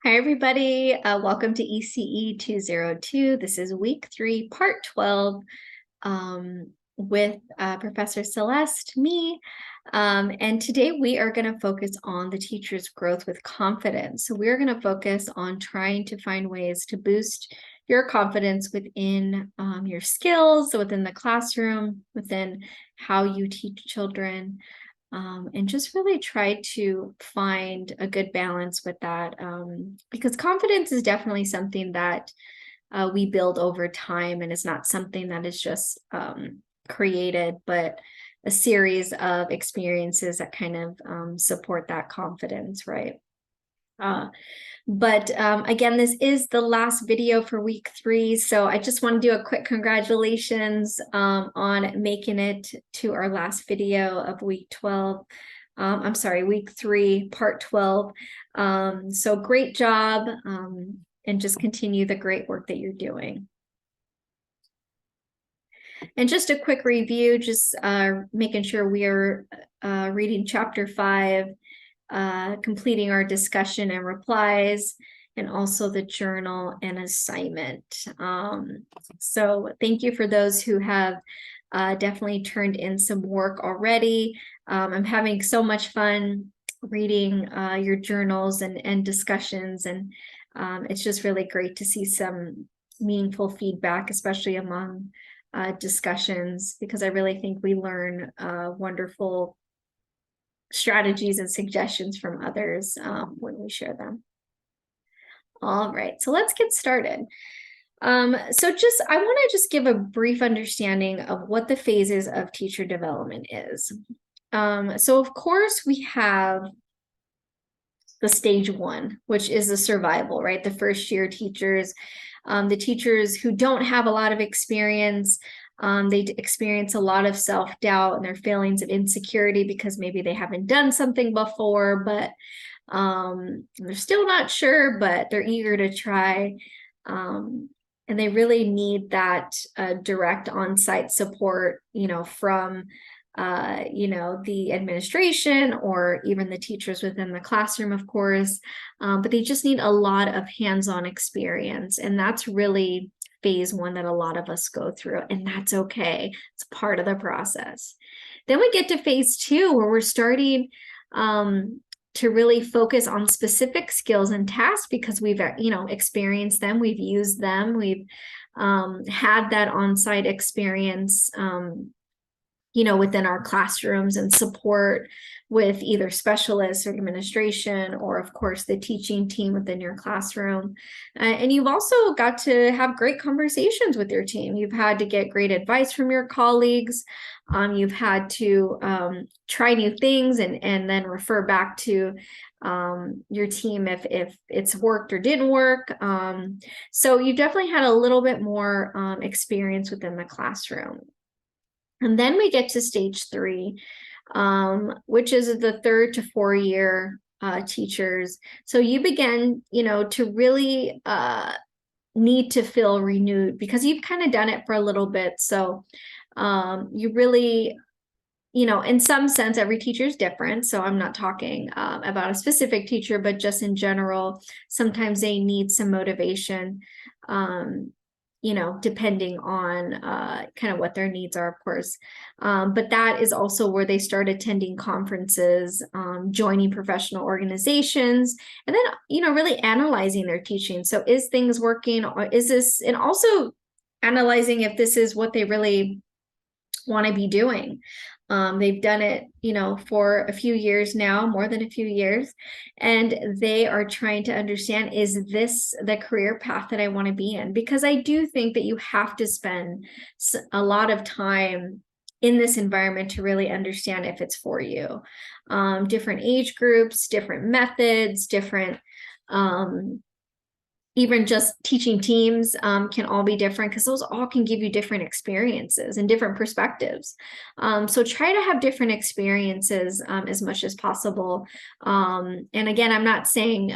Hi, everybody. Welcome to ECE 202. This is week 3, part 12, with Professor Celeste, me. And today we are going to focus on the teacher's growth with confidence. So we're going to focus on trying to find ways to boost your confidence within your skills, within the classroom, within how you teach children. And just really try to find a good balance with that, because confidence is definitely something that we build over time, and it's not something that is just created, but a series of experiences that kind of support that confidence, right? But again, this is the last video for week 3. So I just want to do a quick congratulations on making it to our last video of week 12. I'm sorry, week 3, part 12. So great job, and just continue the great work that you're doing. And just a quick review, just making sure we are reading chapter 5, completing our discussion and replies, and also the journal and assignment. So thank you for those who have definitely turned in some work already. I'm having so much fun reading your journals and discussions, and it's just really great to see some meaningful feedback, especially among discussions, because I really think we learn wonderful strategies and suggestions from others when we share them. All right, so let's get started. I want to just give a brief understanding of what the phases of teacher development is. So of course we have the stage 1, which is the survival, right? The first year teachers, the teachers who don't have a lot of experience, they experience a lot of self-doubt and their feelings of insecurity because maybe they haven't done something before, but they're still not sure, but they're eager to try. And they really need that direct on-site support, from the administration or even the teachers within the classroom, of course, but they just need a lot of hands-on experience. And that's really phase 1 that a lot of us go through, and that's okay. It's part of the process. Then we get to phase 2, where we're starting to really focus on specific skills and tasks because we've experienced them, we've used them, we've had that on-site experience within our classrooms, and support with either specialists or administration, or of course the teaching team within your classroom. And you've also got to have great conversations with your team. You've had to get great advice from your colleagues. You've had to try new things and then refer back to your team if it's worked or didn't work. So you've definitely had a little bit more experience within the classroom. And then we get to stage 3, which is the 3rd to 4 year teachers. So you begin, to really need to feel renewed because you've kind of done it for a little bit. So you really, in some sense, every teacher is different. So I'm not talking about a specific teacher, but just in general, sometimes they need some motivation. Depending on kind of what their needs are, of course. But that is also where they start attending conferences, joining professional organizations, and then, really analyzing their teaching. So is things working, or is this, and also analyzing if this is what they really want to be doing. They've done it, for a few years now, more than a few years, and they are trying to understand, is this the career path that I want to be in? Because I do think that you have to spend a lot of time in this environment to really understand if it's for you. Different age groups, different methods, different even just teaching teams can all be different, because those all can give you different experiences and different perspectives. So try to have different experiences as much as possible. And again, I'm not saying,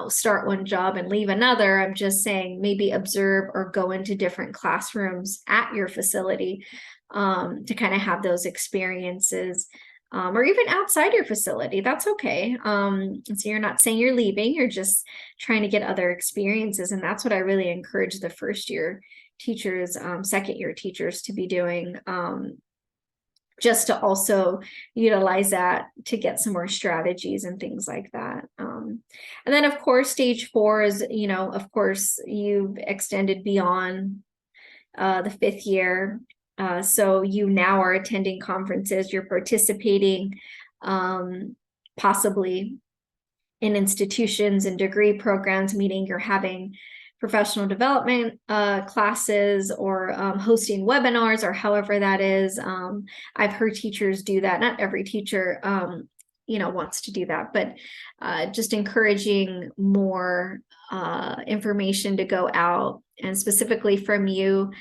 start one job and leave another. I'm just saying maybe observe or go into different classrooms at your facility to kind of have those experiences. or even outside your facility. That's okay. So you're not saying you're leaving, you're just trying to get other experiences. And that's what I really encourage the first year teachers, second year teachers to be doing, just to also utilize that to get some more strategies and things like that. And then of course, stage 4 is, of course, you've extended beyond the 5th year. So you now are attending conferences, you're participating possibly in institutions and degree programs, meaning you're having professional development classes or hosting webinars or however that is. I've heard teachers do that. Not every teacher, wants to do that, but just encouraging more information to go out, and specifically from you,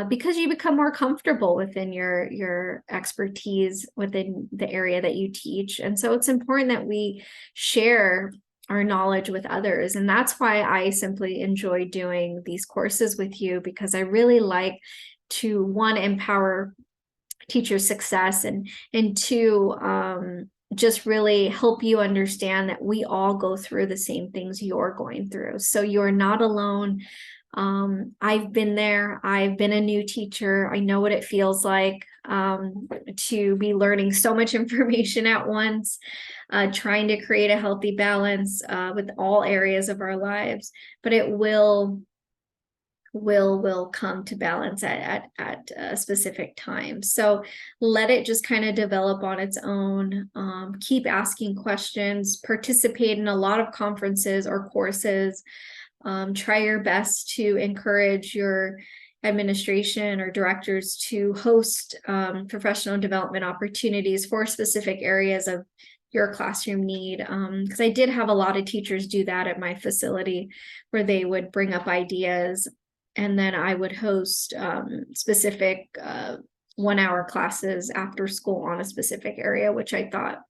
because you become more comfortable within your expertise within the area that you teach. And so it's important that we share our knowledge with others. And that's why I simply enjoy doing these courses with you, because I really like to, one, empower teacher success, and two, just really help you understand that we all go through the same things you're going through. So you're not alone. I've been there. I've been a new teacher. I know what it feels like to be learning so much information at once, trying to create a healthy balance with all areas of our lives. But it will come to balance at a specific time. So let it just kind of develop on its own. Keep asking questions, participate in a lot of conferences or courses. Try your best to encourage your administration or directors to host professional development opportunities for specific areas of your classroom need. Because I did have a lot of teachers do that at my facility, where they would bring up ideas, and then I would host specific 1-hour classes after school on a specific area, which I thought,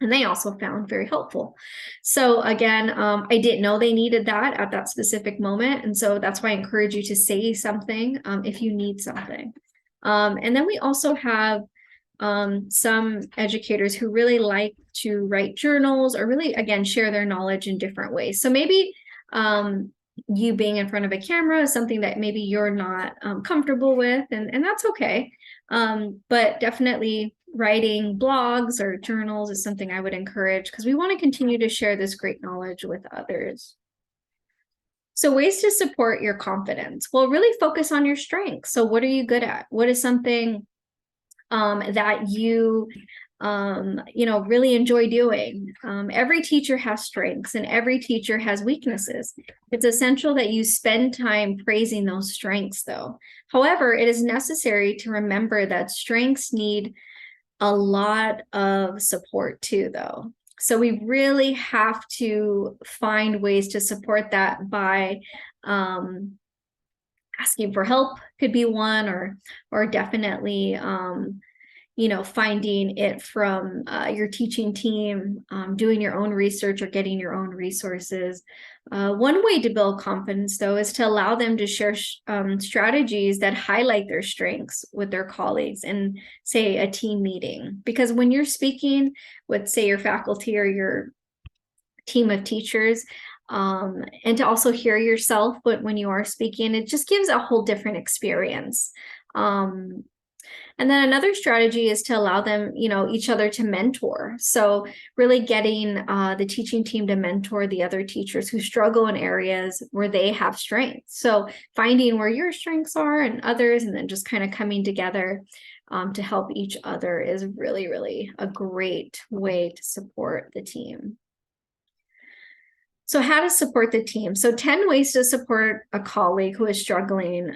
and they also found, very helpful. So again, I didn't know they needed that at that specific moment. And so that's why I encourage you to say something if you need something. And then we also have some educators who really like to write journals, or really, again, share their knowledge in different ways. So maybe you being in front of a camera is something that maybe you're not comfortable with, and that's okay. But definitely writing blogs or journals is something I would encourage, because we want to continue to share this great knowledge with others. So ways to support your confidence. Well, really focus on your strengths. So what are you good at? What is something that you really enjoy doing? Every teacher has strengths and every teacher has weaknesses. It's essential that you spend time praising those strengths, though. However, it is necessary to remember that strengths need a lot of support too, though. So we really have to find ways to support that by asking for help could be one, or definitely finding it from your teaching team, doing your own research or getting your own resources. One way to build confidence, though, is to allow them to share strategies that highlight their strengths with their colleagues in, say, a team meeting. Because when you're speaking with, say, your faculty or your team of teachers, and to also hear yourself, but when you are speaking, it just gives a whole different experience. And then another strategy is to allow them, each other to mentor. So really getting the teaching team to mentor the other teachers who struggle in areas where they have strengths. So finding where your strengths are and others, and then just kind of coming together to help each other is really, really a great way to support the team. So how to support the team. So 10 ways to support a colleague who is struggling,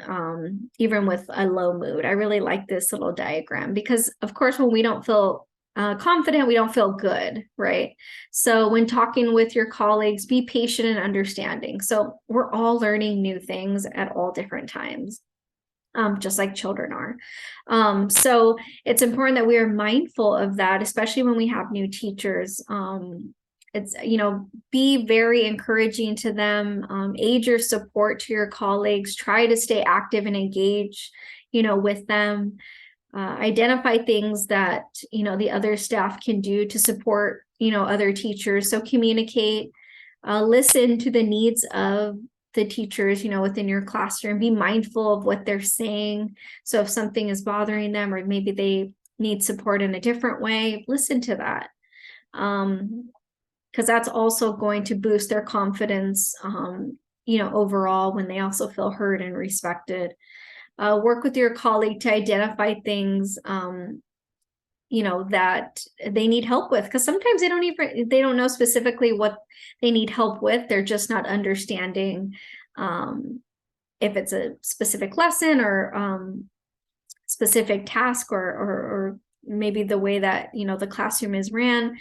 even with a low mood. I really like this little diagram, because of course, when we don't feel confident, we don't feel good, right? So when talking with your colleagues, be patient and understanding. So we're all learning new things at all different times, just like children are. So it's important that we are mindful of that, especially when we have new teachers. It's, be very encouraging to them, aid your support to your colleagues, try to stay active and engaged, with them. Identify things that, the other staff can do to support, other teachers. So communicate, listen to the needs of the teachers, within your classroom. Be mindful of what they're saying. So if something is bothering them, or maybe they need support in a different way, listen to that. Because that's also going to boost their confidence, overall, when they also feel heard and respected. Work with your colleague to identify things, that they need help with, because sometimes they don't know specifically what they need help with. They're just not understanding if it's a specific lesson or specific task, or maybe the way that the classroom is ran.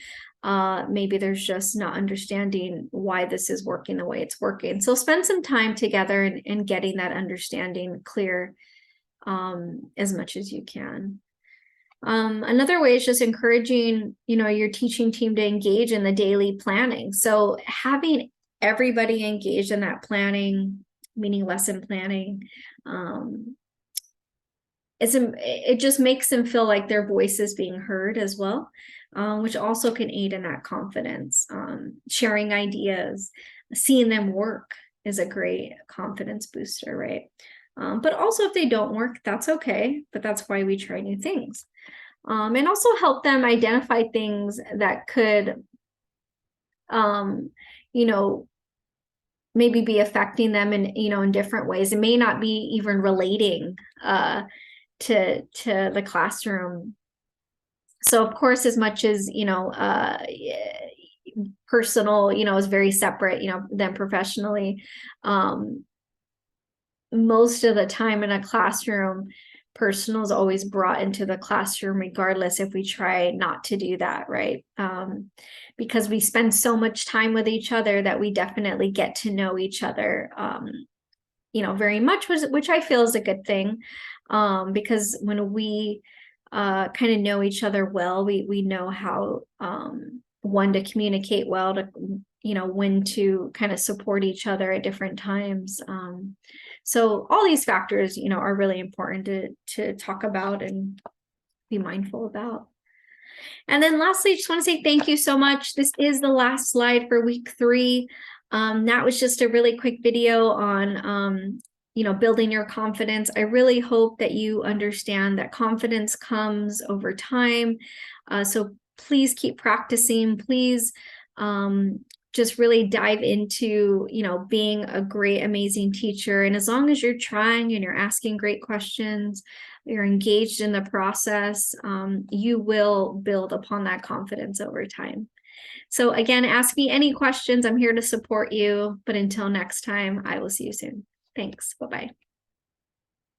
Maybe there's just not understanding why this is working the way it's working. So spend some time together and getting that understanding clear as much as you can. Another way is just encouraging, your teaching team to engage in the daily planning. So having everybody engaged in that planning, meaning lesson planning, it just makes them feel like their voice is being heard as well, which also can aid in that confidence. Sharing ideas, seeing them work is a great confidence booster, right? But also if they don't work, that's okay, but that's why we try new things. And also help them identify things that could, maybe be affecting them in different ways. It may not be even relating to the classroom. So of course, as much as, personal, is very separate, than professionally, most of the time in a classroom, personal is always brought into the classroom, regardless if we try not to do that, right? Because we spend so much time with each other that we definitely get to know each other, very much, which I feel is a good thing, because when we kind of know each other well, we know how, one, to communicate well, to when to kind of support each other at different times. So all these factors, are really important to talk about and be mindful about. And then lastly, I just want to say thank you so much. This is the last slide for week 3. That was just a really quick video on, building your confidence. I really hope that you understand that confidence comes over time. So please keep practicing. Please just really dive into, being a great, amazing teacher. And as long as you're trying and you're asking great questions, you're engaged in the process, you will build upon that confidence over time. So again, ask me any questions. I'm here to support you. But until next time, I will see you soon. Thanks. Bye-bye.